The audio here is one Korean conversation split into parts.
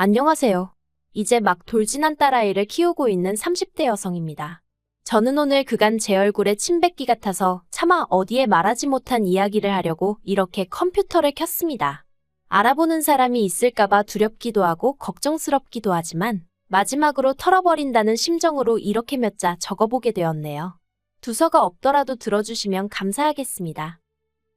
안녕하세요. 이제 막 돌진한 딸아이를 키우고 있는 30대 여성입니다. 저는 오늘 그간 제 얼굴에 침 뱉기 같아서 차마 어디에 말하지 못한 이야기를 하려고 이렇게 컴퓨터를 켰습니다. 알아보는 사람이 있을까봐 두렵기도 하고 걱정스럽기도 하지만 마지막으로 털어버린다는 심정으로 이렇게 몇 자 적어보게 되었네요. 두서가 없더라도 들어주시면 감사하겠습니다.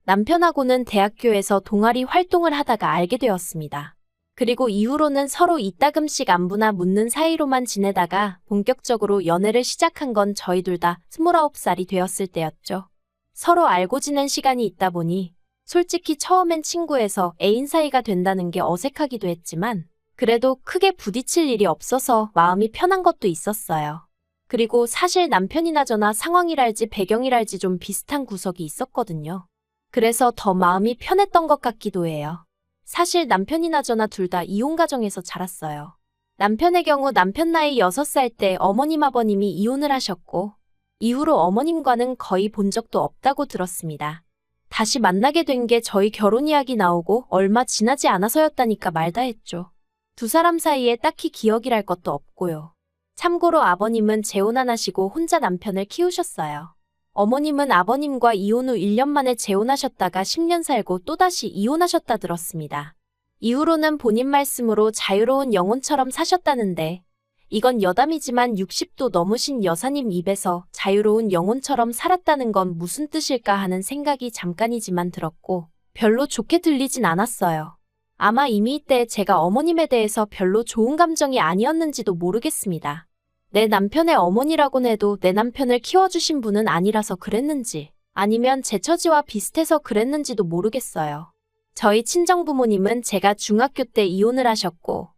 남편하고는 대학교에서 동아리 활동을 하다가 알게 되었습니다. 그리고 이후로는 서로 이따금씩 안부나 묻는 사이로만 지내다가 본격적으로 연애를 시작한 건 저희 둘 다 29살이 되었을 때였죠. 서로 알고 지낸 시간이 있다 보니 솔직히 처음엔 친구에서 애인 사이가 된다는 게 어색하기도 했지만 그래도 크게 부딪힐 일이 없어서 마음이 편한 것도 있었어요. 그리고 사실 남편이나 저나 상황이랄지 배경이랄지 좀 비슷한 구석이 있었거든요. 그래서 더 마음이 편했던 것 같기도 해요. 사실 남편이나 저나 둘 다 이혼 가정에서 자랐어요. 남편의 경우 남편 나이 6살 때 어머님 아버님이 이혼을 하셨고 이후로 어머님과는 거의 본 적도 없다고 들었습니다. 다시 만나게 된 게 저희 결혼 이야기 나오고 얼마 지나지 않아서였다니까 말다 했죠. 두 사람 사이에 딱히 기억이랄 것도 없고요. 참고로 아버님은 재혼 안 하시고 혼자 남편을 키우셨어요. 어머님은 아버님과 이혼 후 1년 만에 재혼하셨다가 10년 살고 또다시 이혼하셨다 들었습니다. 이후로는 본인 말씀으로 자유로운 영혼처럼 사셨다는데 이건 여담이지만 60도 넘으신 여사님 입에서 자유로운 영혼처럼 살았다는 건 무슨 뜻일까 하는 생각이 잠깐이지만 들었고 별로 좋게 들리진 않았어요. 아마 이미 이때 제가 어머님에 대해서 별로 좋은 감정이 아니었는지도 모르겠습니다. 내 남편의 어머니라곤 해도 내 남편을 키워주신 분은 아니라서 그랬는지 아니면 제 처지와 비슷해서 그랬는지도 모르겠어요. 저희 친정부모님은 제가 중학교 때 이혼을 하셨고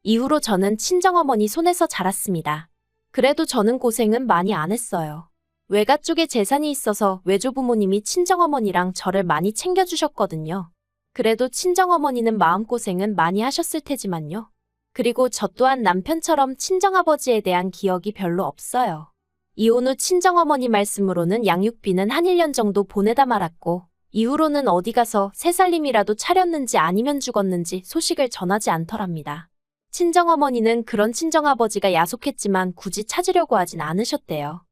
이후로 저는 친정어머니 손에서 자랐습니다. 그래도 저는 고생은 많이 안 했어요. 외가 쪽에 재산이 있어서 외조부모님이 친정어머니랑 저를 많이 챙겨주셨거든요. 그래도 친정어머니는 마음고생은 많이 하셨을 테지만요. 그리고 저 또한 남편처럼 친정아버지에 대한 기억이 별로 없어요. 이혼 후 친정어머니 말씀으로는 양육비는 한 1년 정도 보내다 말았고 이후로는 어디 가서 새살림이라도 차렸는지 아니면 죽었는지 소식을 전하지 않더랍니다. 친정어머니는 그런 친정아버지가 야속했지만 굳이 찾으려고 하진 않으셨대요.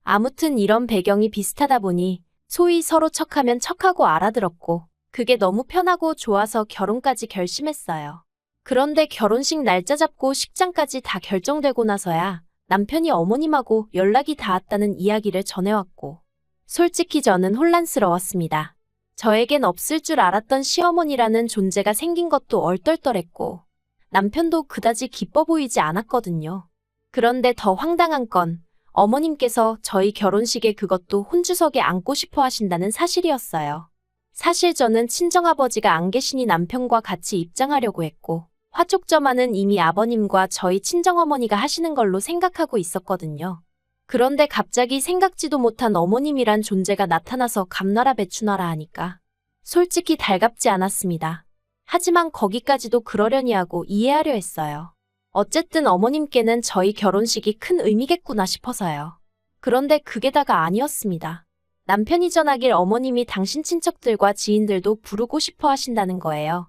아무튼 이런 배경이 비슷하다 보니 소위 서로 척하면 척하고 알아들었고 그게 너무 편하고 좋아서 결혼까지 결심했어요. 그런데 결혼식 날짜 잡고 식장까지 다 결정되고 나서야 남편이 어머님하고 연락이 닿았다는 이야기를 전해왔고 솔직히 저는 혼란스러웠습니다. 저에겐 없을 줄 알았던 시어머니라는 존재가 생긴 것도 얼떨떨했고 남편도 그다지 기뻐 보이지 않았거든요. 그런데 더 황당한 건 어머님께서 저희 결혼식에 그것도 혼주석에 앉고 싶어 하신다는 사실이었어요. 사실 저는 친정아버지가 안 계시니 남편과 같이 입장하려고 했고 화촉점화는 이미 아버님과 저희 친정어머니가 하시는 걸로 생각하고 있었거든요. 그런데 갑자기 생각지도 못한 어머님이란 존재가 나타나서 감나라 배추나라 하니까 솔직히 달갑지 않았습니다. 하지만 거기까지도 그러려니 하고 이해하려 했어요. 어쨌든 어머님께는 저희 결혼식이 큰 의미겠구나 싶어서요. 그런데 그게 다가 아니었습니다. 남편이 전하길 어머님이 당신 친척들과 지인들도 부르고 싶어 하신다는 거예요.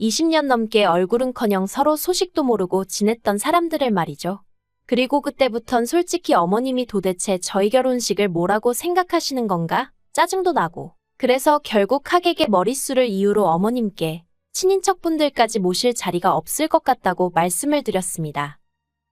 20년 넘게 얼굴은커녕 서로 소식도 모르고 지냈던 사람들을 말이죠. 그리고 그때부턴 솔직히 어머님이 도대체 저희 결혼식을 뭐라고 생각하시는 건가? 짜증도 나고. 그래서 결국 하객의 머릿수를 이유로 어머님께 친인척분들까지 모실 자리가 없을 것 같다고 말씀을 드렸습니다.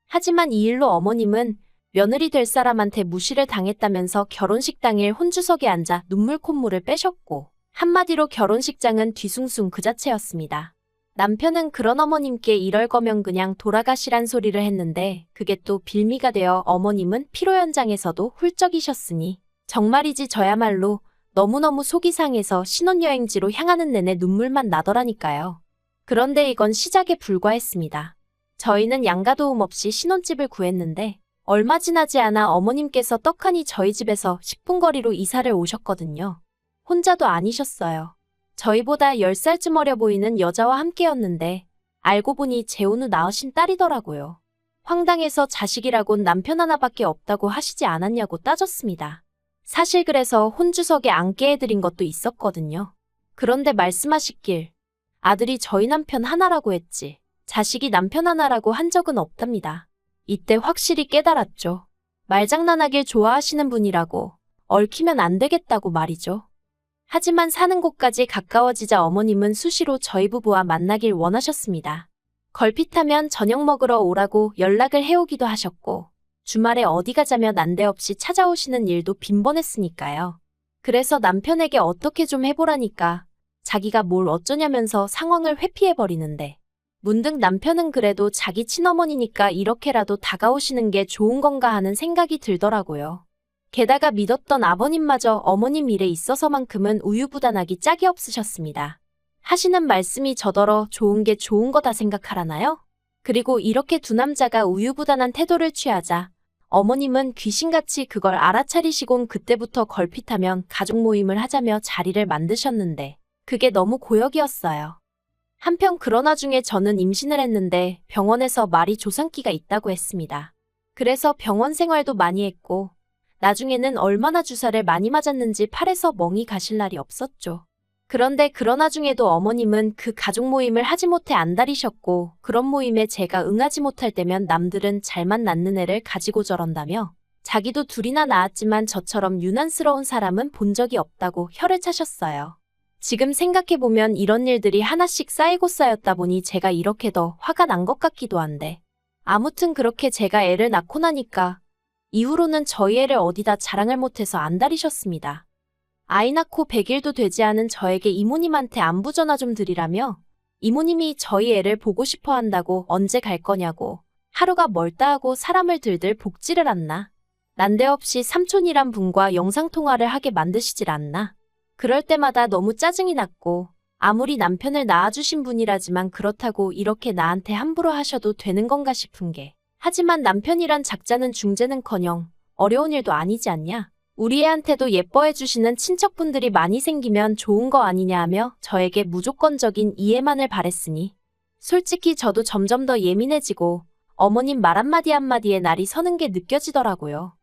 하지만 이 일로 어머님은 며느리 될 사람한테 무시를 당했다면서 결혼식 당일 혼주석에 앉아 눈물 콧물을 빼셨고 한마디로 결혼식장은 뒤숭숭 그 자체였습니다. 남편은 그런 어머님께 이럴 거면 그냥 돌아가시란 소리를 했는데 그게 또 빌미가 되어 어머님은 피로 현장에서도 훌쩍이셨으니 정말이지 저야말로 너무너무 속이 상해서 신혼여행지로 향하는 내내 눈물만 나더라니까요. 그런데 이건 시작에 불과했습니다. 저희는 양가 도움 없이 신혼집을 구했는데 얼마 지나지 않아 어머님께서 떡하니 저희 집에서 10분 거리로 이사를 오셨거든요. 혼자도 아니셨어요. 저희보다 10살쯤 어려 보이는 여자와 함께였는데 알고 보니 재혼 후 낳으신 딸이더라고요. 황당해서 자식이라곤 남편 하나밖에 없다고 하시지 않았냐고 따졌습니다. 사실 그래서 혼주석에 앉게 해드린 것도 있었거든요. 그런데 말씀하시길 아들이 저희 남편 하나라고 했지. 자식이 남편 하나라고 한 적은 없답니다. 이때 확실히 깨달았죠. 말장난하길 좋아하시는 분이라고 얽히면 안 되겠다고 말이죠. 하지만 사는 곳까지 가까워지자 어머님은 수시로 저희 부부와 만나길 원하셨습니다. 걸핏하면 저녁 먹으러 오라고 연락을 해오기도 하셨고 주말에 어디 가자며 난데없이 찾아오시는 일도 빈번했으니까요. 그래서 남편에게 어떻게 좀 해보라니까 자기가 뭘 어쩌냐면서 상황을 회피해버리는데 문득 남편은 그래도 자기 친어머니니까 이렇게라도 다가오시는 게 좋은 건가 하는 생각이 들더라고요. 게다가 믿었던 아버님마저 어머님 일에 있어서만큼은 우유부단하기 짝이 없으셨습니다. 하시는 말씀이 저더러 좋은 게 좋은 거다 생각하라나요? 그리고 이렇게 두 남자가 우유부단한 태도를 취하자 어머님은 귀신같이 그걸 알아차리시곤 그때부터 걸핏하면 가족 모임을 하자며 자리를 만드셨는데 그게 너무 고역이었어요. 한편 그런 와중에 저는 임신을 했는데 병원에서 말이 조산기가 있다고 했습니다. 그래서 병원 생활도 많이 했고 나중에는 얼마나 주사를 많이 맞았는지 팔에서 멍이 가실 날이 없었죠. 그런데 그런 와중에도 어머님은 그 가족 모임을 하지 못해 안달이셨고 그런 모임에 제가 응하지 못할 때면 남들은 잘만 낳는 애를 가지고 저런다며 자기도 둘이나 낳았지만 저처럼 유난스러운 사람은 본 적이 없다고 혀를 차셨어요. 지금 생각해보면 이런 일들이 하나씩 쌓이고 쌓였다 보니 제가 이렇게 더 화가 난 것 같기도 한데 아무튼 그렇게 제가 애를 낳고 나니까 이후로는 저희 애를 어디다 자랑을 못해서 안달이셨습니다. 아이 낳고 100일도 되지 않은 저에게 이모님한테 안부 전화 좀 드리라며 이모님이 저희 애를 보고 싶어 한다고 언제 갈 거냐고 하루가 멀다 하고 사람을 들들 볶지를 않나. 난데없이 삼촌이란 분과 영상통화를 하게 만드시질 않나. 그럴 때마다 너무 짜증이 났고 아무리 남편을 낳아주신 분이라지만 그렇다고 이렇게 나한테 함부로 하셔도 되는 건가 싶은 게 하지만 남편이란 작자는 중재는커녕 어려운 일도 아니지 않냐. 우리 애한테도 예뻐해 주시는 친척분들이 많이 생기면 좋은 거 아니냐 하며 저에게 무조건적인 이해만을 바랬으니 솔직히 저도 점점 더 예민해지고 어머님 말 한마디 한마디에 날이 서는 게 느껴지더라고요.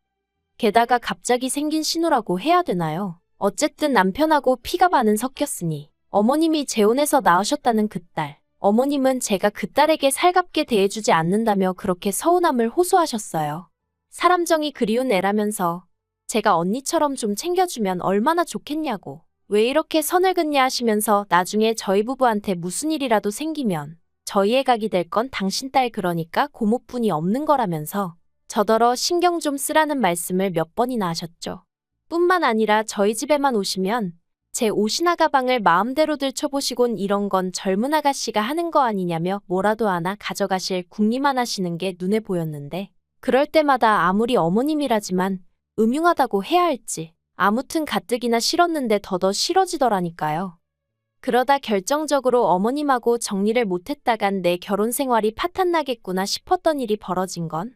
게다가 갑자기 생긴 신우라고 해야 되나요? 어쨌든 남편하고 피가 반은 섞였으니 어머님이 재혼해서 낳으셨다는 그 딸. 어머님은 제가 그 딸에게 살갑게 대해주지 않는다며 그렇게 서운함을 호소하셨어요. 사람 정이 그리운 애라면서 제가 언니처럼 좀 챙겨주면 얼마나 좋겠냐고. 왜 이렇게 선을 긋냐 하시면서 나중에 저희 부부한테 무슨 일이라도 생기면 저희 애각이 될 건 당신 딸 그러니까 고모뿐이 없는 거라면서 저더러 신경 좀 쓰라는 말씀을 몇 번이나 하셨죠. 뿐만 아니라 저희 집에만 오시면 제 옷이나 가방을 마음대로 들춰보시곤 이런 건 젊은 아가씨가 하는 거 아니냐며 뭐라도 하나 가져가실 궁리만 하시는 게 눈에 보였는데 그럴 때마다 아무리 어머님이라지만 음흉하다고 해야 할지 아무튼 가뜩이나 싫었는데 더더 싫어지더라니까요. 그러다 결정적으로 어머님하고 정리를 못했다간 내 결혼 생활이 파탄나겠구나 싶었던 일이 벌어진 건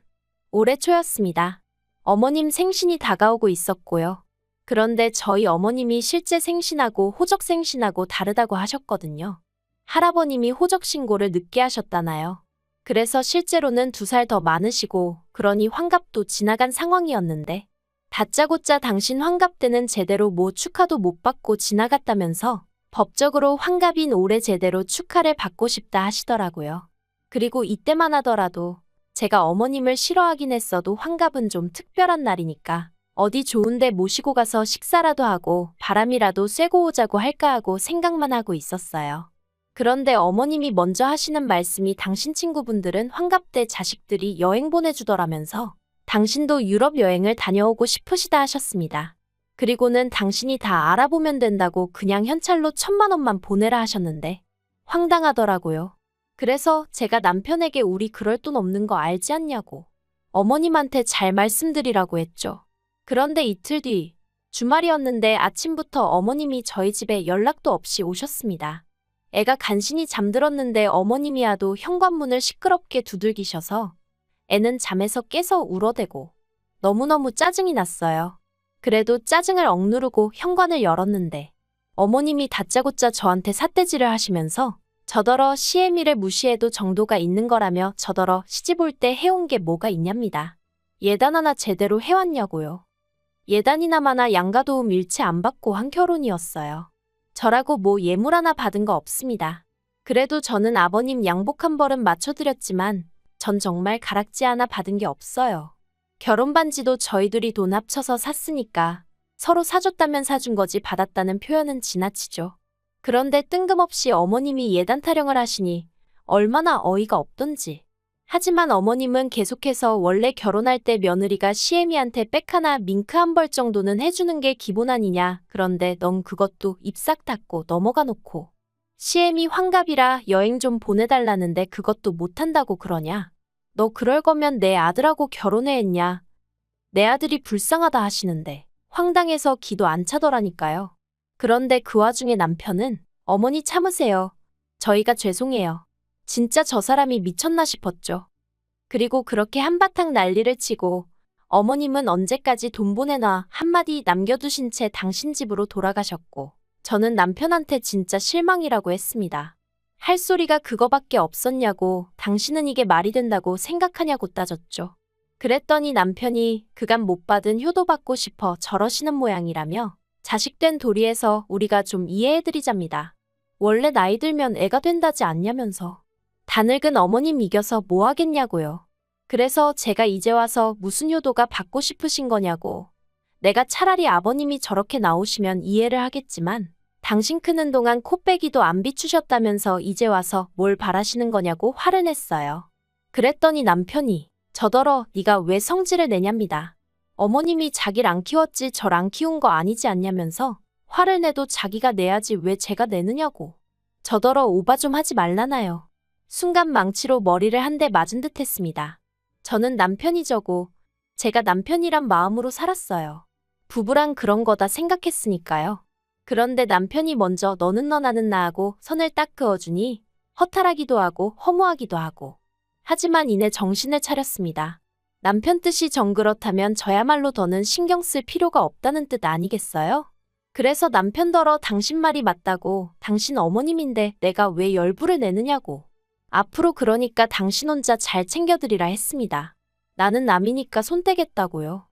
올해 초였습니다. 어머님 생신이 다가오고 있었고요. 그런데 저희 어머님이 실제 생신하고 호적 생신하고 다르다고 하셨거든요. 할아버님이 호적 신고를 늦게 하셨다나요. 그래서 실제로는 2살 더 많으시고 그러니 환갑도 지나간 상황이었는데 다짜고짜 당신 환갑 때는 제대로 뭐 축하도 못 받고 지나갔다면서 법적으로 환갑인 올해 제대로 축하를 받고 싶다 하시더라고요. 그리고 이때만 하더라도 제가 어머님을 싫어하긴 했어도 환갑은 좀 특별한 날이니까 어디 좋은데 모시고 가서 식사라도 하고 바람이라도 쐬고 오자고 할까 하고 생각만 하고 있었어요. 그런데 어머님이 먼저 하시는 말씀이 당신 친구분들은 환갑 때 자식들이 여행 보내주더라면서 당신도 유럽 여행을 다녀오고 싶으시다 하셨습니다. 그리고는 당신이 다 알아보면 된다고 그냥 현찰로 1,000만 원만 보내라 하셨는데 황당하더라고요. 그래서 제가 남편에게 우리 그럴 돈 없는 거 알지 않냐고 어머님한테 잘 말씀드리라고 했죠. 그런데 이틀 뒤 주말이었는데 아침부터 어머님이 저희 집에 연락도 없이 오셨습니다. 애가 간신히 잠들었는데 어머님이 하도 현관문을 시끄럽게 두들기셔서 애는 잠에서 깨서 울어대고 너무너무 짜증이 났어요. 그래도 짜증을 억누르고 현관을 열었는데 어머님이 다짜고짜 저한테 삿대질을 하시면서 저더러 시애미를 무시해도 정도가 있는 거라며 저더러 시집 올 때 해온 게 뭐가 있냐입니다. 예단 하나 제대로 해왔냐고요. 예단이나마나 양가도움 일체 안 받고 한 결혼이었어요. 저라고 뭐 예물 하나 받은 거 없습니다. 그래도 저는 아버님 양복 한 벌은 맞춰드렸지만 전 정말 가락지 하나 받은 게 없어요. 결혼 반지도 저희 둘이 돈 합쳐서 샀으니까 서로 사줬다면 사준 거지 받았다는 표현은 지나치죠. 그런데 뜬금없이 어머님이 예단 타령을 하시니 얼마나 어이가 없던지. 하지만 어머님은 계속해서 원래 결혼할 때 며느리가 시애미한테 백 하나 밍크 한 벌 정도는 해주는 게 기본 아니냐. 그런데 넌 그것도 입 싹 닫고 넘어가 놓고 시애미 환갑이라 여행 좀 보내달라는데 그것도 못한다고 그러냐. 너 그럴 거면 내 아들하고 결혼해 했냐. 내 아들이 불쌍하다 하시는데 황당해서 기도 안 차더라니까요. 그런데 그 와중에 남편은 어머니 참으세요. 저희가 죄송해요. 진짜 저 사람이 미쳤나 싶었죠. 그리고 그렇게 한바탕 난리를 치고 어머님은 언제까지 돈 보내놔 한마디 남겨두신 채 당신 집으로 돌아가셨고 저는 남편한테 진짜 실망이라고 했습니다. 할 소리가 그거밖에 없었냐고 당신은 이게 말이 된다고 생각하냐고 따졌죠. 그랬더니 남편이 그간 못 받은 효도 받고 싶어 저러시는 모양이라며 자식된 도리에서 우리가 좀 이해해드리잡니다. 원래 나이 들면 애가 된다지 않냐면서. 다 늙은 어머님 이겨서 뭐 하겠냐고요. 그래서 제가 이제 와서 무슨 효도가 받고 싶으신 거냐고. 내가 차라리 아버님이 저렇게 나오시면 이해를 하겠지만 당신 크는 동안 코빼기도 안 비추셨다면서 이제 와서 뭘 바라시는 거냐고 화를 냈어요. 그랬더니 남편이 저더러 네가 왜 성질을 내냐입니다. 어머님이 자기를 안 키웠지 절 안 키운 거 아니지 않냐면서 화를 내도 자기가 내야지 왜 제가 내느냐고. 저더러 오바 좀 하지 말라나요. 순간 망치로 머리를 한 대 맞은 듯 했습니다. 저는 남편이 저고 제가 남편이란 마음으로 살았어요. 부부란 그런 거다 생각했으니까요. 그런데 남편이 먼저 너는 너 나는 나 하고 선을 딱 그어주니 허탈하기도 하고 허무하기도 하고. 하지만 이내 정신을 차렸습니다. 남편 뜻이 정 그렇다면 저야말로 더는 신경 쓸 필요가 없다는 뜻 아니겠어요? 그래서 남편더러 당신 말이 맞다고 당신 어머님인데 내가 왜 열불을 내느냐고. 앞으로 그러니까 당신 혼자 잘 챙겨드리라 했습니다. 나는 남이니까 손 떼겠다고요.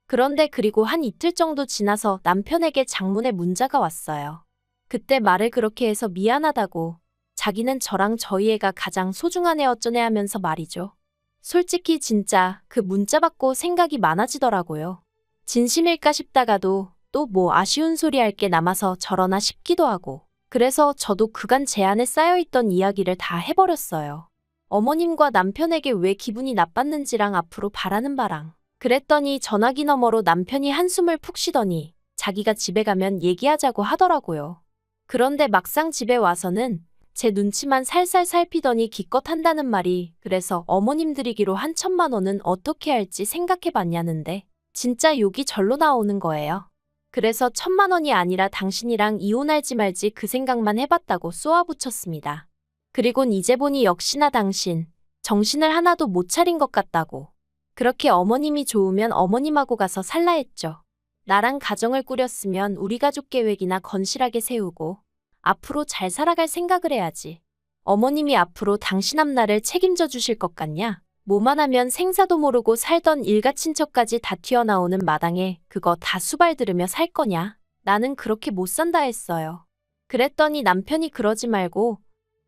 그런데 그리고 한 이틀 정도 지나서 남편에게 장문의 문자가 왔어요. 그때 말을 그렇게 해서 미안하다고 자기는 저랑 저희 애가 가장 소중한 애 어쩌네 하면서 말이죠. 솔직히 진짜 그 문자 받고 생각이 많아지더라고요. 진심일까 싶다가도 또 뭐 아쉬운 소리 할 게 남아서 저러나 싶기도 하고. 그래서 저도 그간 제 안에 쌓여있던 이야기를 다 해버렸어요. 어머님과 남편에게 왜 기분이 나빴는지랑 앞으로 바라는 바랑. 그랬더니 전화기 너머로 남편이 한숨을 푹 쉬더니 자기가 집에 가면 얘기하자고 하더라고요. 그런데 막상 집에 와서는 제 눈치만 살살 살피더니 기껏 한다는 말이 그래서 어머님 드리기로 한 1,000만 원은 어떻게 할지 생각해봤냐는데 진짜 욕이 절로 나오는 거예요. 그래서 1,000만 원이 아니라 당신이랑 이혼할지 말지 그 생각만 해봤다고 쏘아붙였습니다. 그리곤 이제 보니 역시나 당신 정신을 하나도 못 차린 것 같다고. 그렇게 어머님이 좋으면 어머님하고 가서 살라 했죠. 나랑 가정을 꾸렸으면 우리 가족 계획이나 건실하게 세우고 앞으로 잘 살아갈 생각을 해야지. 어머님이 앞으로 당신 앞날을 책임져 주실 것 같냐? 뭐만 하면 생사도 모르고 살던 일가 친척까지 다 튀어나오는 마당에 그거 다 수발 들으며 살 거냐? 나는 그렇게 못 산다 했어요. 그랬더니 남편이 그러지 말고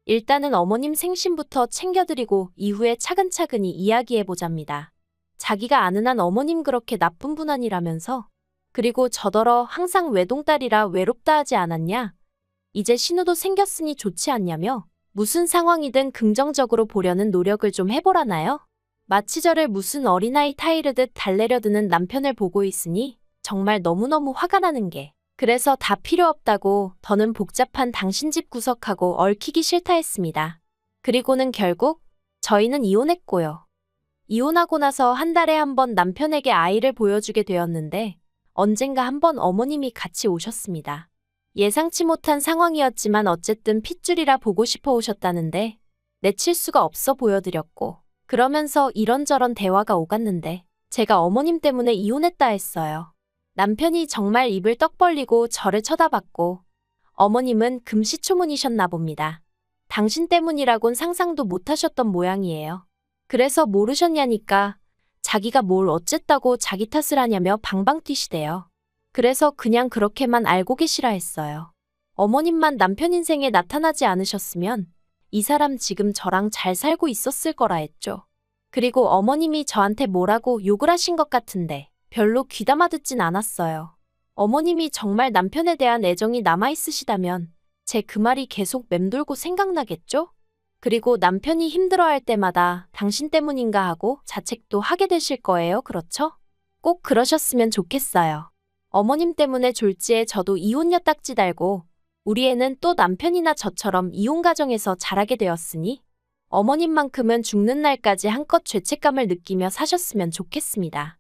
일단은 어머님 생신부터 챙겨드리고 이후에 차근차근히 이야기해보잡니다. 자기가 아는 한 어머님 그렇게 나쁜 분 아니라면서. 그리고 저더러 항상 외동딸이라 외롭다 하지 않았냐? 이제 신우도 생겼으니 좋지 않냐며 무슨 상황이든 긍정적으로 보려는 노력을 좀 해보라나요? 마치 저를 무슨 어린아이 타이르듯 달래려드는 남편을 보고 있으니 정말 너무너무 화가 나는 게 그래서 다 필요 없다고 더는 복잡한 당신 집 구석하고 얽히기 싫다 했습니다. 그리고는 결국 저희는 이혼했고요. 이혼하고 나서 한 달에 한 번 남편에게 아이를 보여주게 되었는데 언젠가 한 번 어머님이 같이 오셨습니다. 예상치 못한 상황이었지만 어쨌든 핏줄이라 보고 싶어 오셨다는데 내칠 수가 없어 보여드렸고 그러면서 이런저런 대화가 오갔는데 제가 어머님 때문에 이혼했다 했어요. 남편이 정말 입을 떡 벌리고 저를 쳐다봤고 어머님은 금시초문이셨나 봅니다. 당신 때문이라곤 상상도 못하셨던 모양이에요. 그래서 모르셨냐니까 자기가 뭘 어쨌다고 자기 탓을 하냐며 방방 뛰시대요. 그래서 그냥 그렇게만 알고 계시라 했어요. 어머님만 남편 인생에 나타나지 않으셨으면 이 사람 지금 저랑 잘 살고 있었을 거라 했죠. 그리고 어머님이 저한테 뭐라고 욕을 하신 것 같은데 별로 귀담아 듣진 않았어요. 어머님이 정말 남편에 대한 애정이 남아있으시다면 제 그 말이 계속 맴돌고 생각나겠죠? 그리고 남편이 힘들어할 때마다 당신 때문인가 하고 자책도 하게 되실 거예요, 그렇죠? 꼭 그러셨으면 좋겠어요. 어머님 때문에 졸지에 저도 이혼녀 딱지 달고 우리 애는 또 남편이나 저처럼 이혼 가정에서 자라게 되었으니 어머님만큼은 죽는 날까지 한껏 죄책감을 느끼며 사셨으면 좋겠습니다.